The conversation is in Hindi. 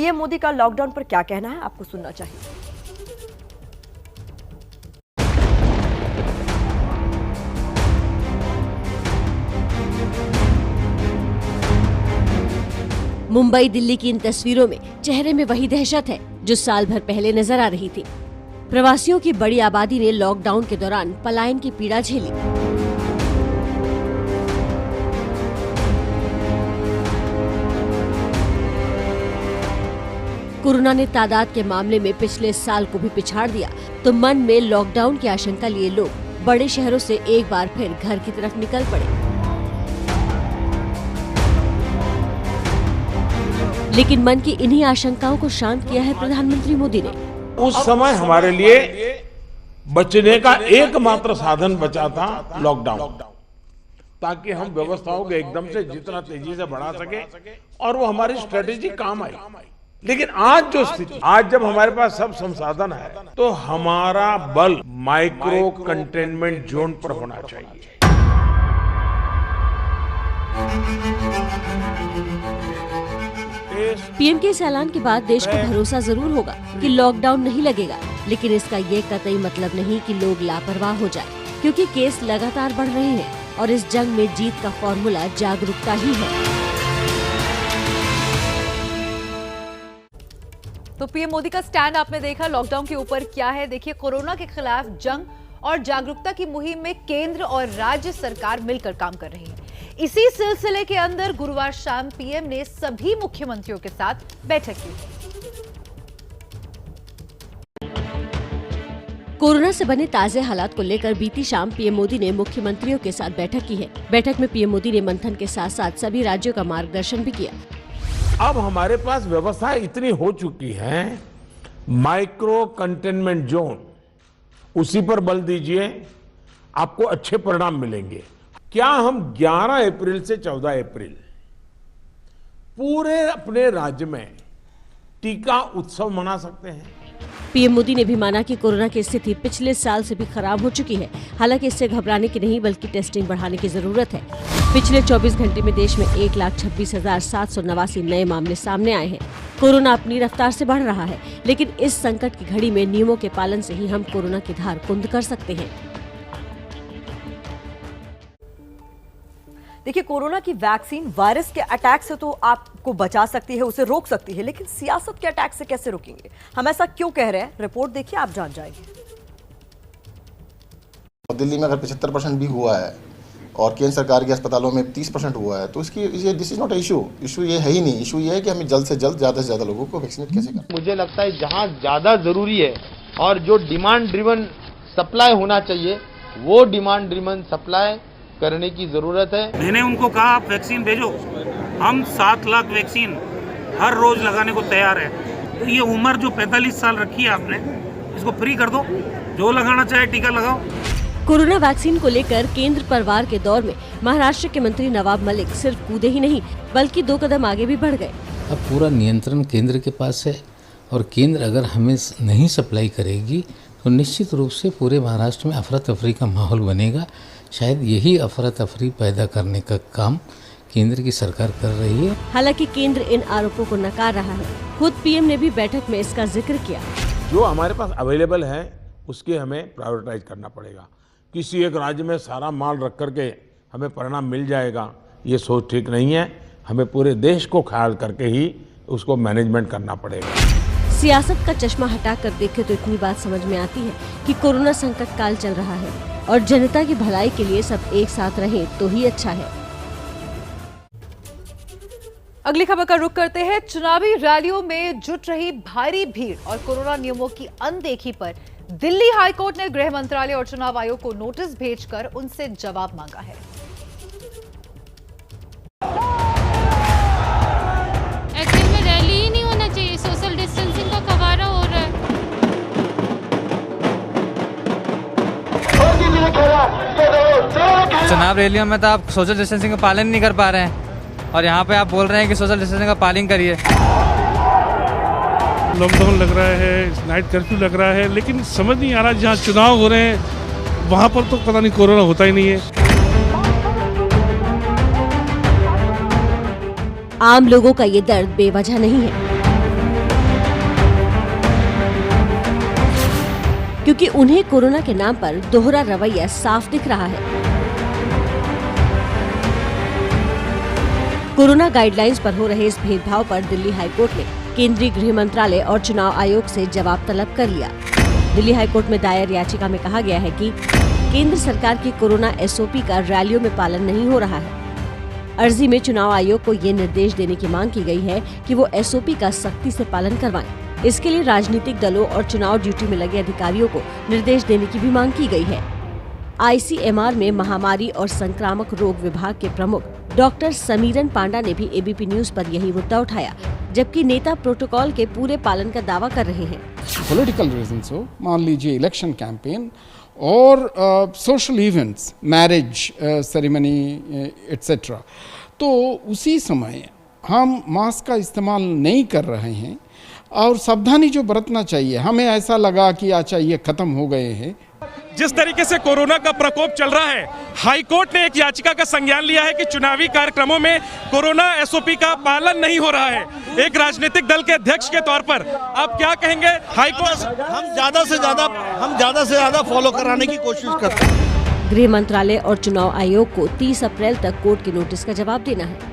पीएम मोदी का लॉकडाउन पर क्या कहना है, आपको सुनना चाहिए। मुंबई दिल्ली की इन तस्वीरों में चेहरे में वही दहशत है जो साल भर पहले नजर आ रही थी। प्रवासियों की बड़ी आबादी ने लॉकडाउन के दौरान पलायन की पीड़ा झेली। कोरोना ने तादाद के मामले में पिछले साल को भी पिछाड़ दिया, तो मन में लॉकडाउन की आशंका लिए लोग बड़े शहरों से एक बार फिर घर की तरफ निकल पड़े। लेकिन मन की इन्हीं आशंकाओं को शांत किया है प्रधानमंत्री मोदी ने। उस समय हमारे लिए बचने का एकमात्र साधन बचा था लॉकडाउन, ताकि हम व्यवस्थाओं को एकदम से जितना तेजी से बढ़ा सके और वो हमारी स्ट्रेटेजी काम आई। लेकिन आज जो स्थिति, आज जब हमारे पास सब संसाधन है, तो हमारा बल माइक्रो कंटेनमेंट जोन पर होना चाहिए। पीएम के इस ऐलान के बाद देश को भरोसा जरूर होगा कि लॉकडाउन नहीं लगेगा, लेकिन इसका ये कतई मतलब नहीं कि लोग लापरवाह हो जाएं, क्योंकि केस लगातार बढ़ रहे हैं और इस जंग में जीत का फॉर्मूला जागरूकता ही है। तो पीएम मोदी का स्टैंड आपने देखा लॉकडाउन के ऊपर क्या है। देखिए, कोरोना के खिलाफ जंग और जागरूकता की मुहिम में केंद्र और राज्य सरकार मिलकर काम कर रही है। इसी सिलसिले के अंदर गुरुवार शाम पीएम ने सभी मुख्यमंत्रियों के साथ बैठक की। कोरोना से बने ताजे हालात को लेकर बीती शाम पीएम मोदी ने मुख्यमंत्रियों के साथ बैठक की है। बैठक में पीएम मोदी ने मंथन के साथ साथ सभी राज्यों का मार्गदर्शन भी किया। अब हमारे पास व्यवस्था इतनी हो चुकी है, माइक्रो कंटेनमेंट जोन, उसी पर बल दीजिए, आपको अच्छे परिणाम मिलेंगे। क्या हम 11 अप्रैल से 14 अप्रैल पूरे अपने राज्य में टीका उत्सव मना सकते हैं? पीएम मोदी ने भी माना कि कोरोना की स्थिति पिछले साल से भी खराब हो चुकी है। हालांकि इससे घबराने की नहीं, बल्कि टेस्टिंग बढ़ाने की जरूरत है। पिछले 24 घंटे में देश में 1,26,789 नए मामले सामने आए हैं। कोरोना अपनी रफ्तार से बढ़ रहा है, लेकिन इस संकट की घड़ी में नियमों के पालन से ही हम कोरोना की धार कुंद कर सकते हैं। देखिए, कोरोना की वैक्सीन वायरस के अटैक से तो आपको बचा सकती है, उसे रोक सकती है, लेकिन सियासत के अटैक से कैसे रोकेंगे? हम ऐसा क्यों कह रहे हैं, रिपोर्ट देखिए, आप जान जाएंगे। दिल्ली में अगर 75% भी हुआ है और केंद्र सरकार के अस्पतालों में 30% हुआ है, तो इसकी ये दिस इज नॉट इशू ये है ही नहीं। इशू ये है कि हमें जल्द से जल्द ज़्यादा से ज़्यादा लोगों को वैक्सीनेट कैसे करें। मुझे लगता है जहाँ ज़्यादा ज़रूरी है और जो डिमांड ड्रिवन सप्लाई होना चाहिए, वो डिमांड ड्रिवन सप्लाई करने की जरूरत है। मैंने उनको कहा आप वैक्सीन भेजो, हम 7 लाख वैक्सीन हर रोज लगाने को तैयार है। तो ये उम्र जो 45 साल रखी है आपने, इसको फ्री कर दो, जो लगाना चाहे टीका लगाओ। कोरोना वैक्सीन को लेकर केंद्र परवार के दौर में महाराष्ट्र के मंत्री नवाब मलिक सिर्फ कूदे ही नहीं, बल्कि 2 कदम आगे भी बढ़ गए। अब पूरा नियंत्रण केंद्र के पास है और केंद्र अगर हमें नहीं सप्लाई करेगी तो निश्चित रूप से पूरे महाराष्ट्र में अफरा तफरी का माहौल बनेगा। शायद यही अफरा तफरी पैदा करने का काम केंद्र की सरकार कर रही है। हालांकि केंद्र इन आरोपों को नकार रहा है। खुद पीएम ने भी बैठक में इसका जिक्र किया। जो हमारे पास अवेलेबल है उसके हमें प्रायोरिटाइज करना पड़ेगा। किसी एक राज्य में सारा माल रख करके हमें परिणाम मिल जाएगा, ये सोच ठीक नहीं है। हमें पूरे देश को ख्याल करके ही उसको मैनेजमेंट करना पड़ेगा। सियासत का चश्मा हटाकर देखें तो इतनी बात समझ में आती है कि कोरोना संकट काल चल रहा है और जनता की भलाई के लिए सब एक साथ रहें तो ही अच्छा है। अगली खबर का रुख करते हैं। चुनावी रैलियों में जुट रही भारी भीड़ और कोरोना नियमों की अनदेखी पर दिल्ली हाईकोर्ट ने गृह मंत्रालय और चुनाव आयोग को नोटिस भेजकर उनसे जवाब मांगा है। एक्चुअल में रैली ही नहीं होना चाहिए, सोशल डिस्टेंसिंग का कवारा हो रहा है। चुनाव रैलियों में तो आप सोशल डिस्टेंसिंग का पालन नहीं कर पा रहे हैं और यहाँ पे आप बोल रहे हैं कि सोशल डिस्टेंसिंग का पालन करिए। लॉकडाउन लग रहा है, नाइट कर्फ्यू लग रहा है, लेकिन समझ नहीं आ रहा जहाँ चुनाव हो रहे हैं वहाँ पर तो पता नहीं कोरोना होता ही नहीं है। आम लोगों का ये दर्द बेवजह नहीं है। क्योंकि उन्हें कोरोना के नाम पर दोहरा रवैया साफ दिख रहा है। कोरोना गाइडलाइंस पर हो रहे इस भेदभाव पर दिल्ली हाईकोर्ट ने केंद्रीय गृह मंत्रालय और चुनाव आयोग से जवाब तलब कर लिया। दिल्ली हाईकोर्ट में दायर याचिका में कहा गया है कि केंद्र सरकार की कोरोना SOP का रैलियों में पालन नहीं हो रहा है। अर्जी में चुनाव आयोग को ये निर्देश देने की मांग की गई है कि वो SOP का सख्ती से पालन करवाएं। इसके लिए राजनीतिक दलों और चुनाव ड्यूटी में लगे अधिकारियों को निर्देश देने की भी मांग की गई है। ICMR में महामारी और संक्रामक रोग विभाग के प्रमुख डॉक्टर समीरन पांडा ने भी ABP न्यूज पर यही मुद्दा उठाया, जबकि नेता प्रोटोकॉल के पूरे पालन का दावा कर रहे हैं। पॉलिटिकल रीजंस हो, मान लीजिए इलेक्शन कैंपेन और social events, marriage ceremony etcetera, तो उसी समय हम मास्क का इस्तेमाल नहीं कर रहे हैं और सावधानी जो बरतना चाहिए, हमें ऐसा लगा कि अच्छा ये खत्म हो गए हैं। जिस तरीके से कोरोना का प्रकोप चल रहा है, हाईकोर्ट ने एक याचिका का संज्ञान लिया है कि चुनावी कार्यक्रमों में कोरोना SOP का पालन नहीं हो रहा है। एक राजनीतिक दल के अध्यक्ष के तौर पर आप क्या कहेंगे? हाईकोर्ट हम ज्यादा से ज्यादा फॉलो कराने की कोशिश करते हैं। गृह मंत्रालय और चुनाव आयोग को 30 अप्रैल तक कोर्ट के नोटिस का जवाब देना है।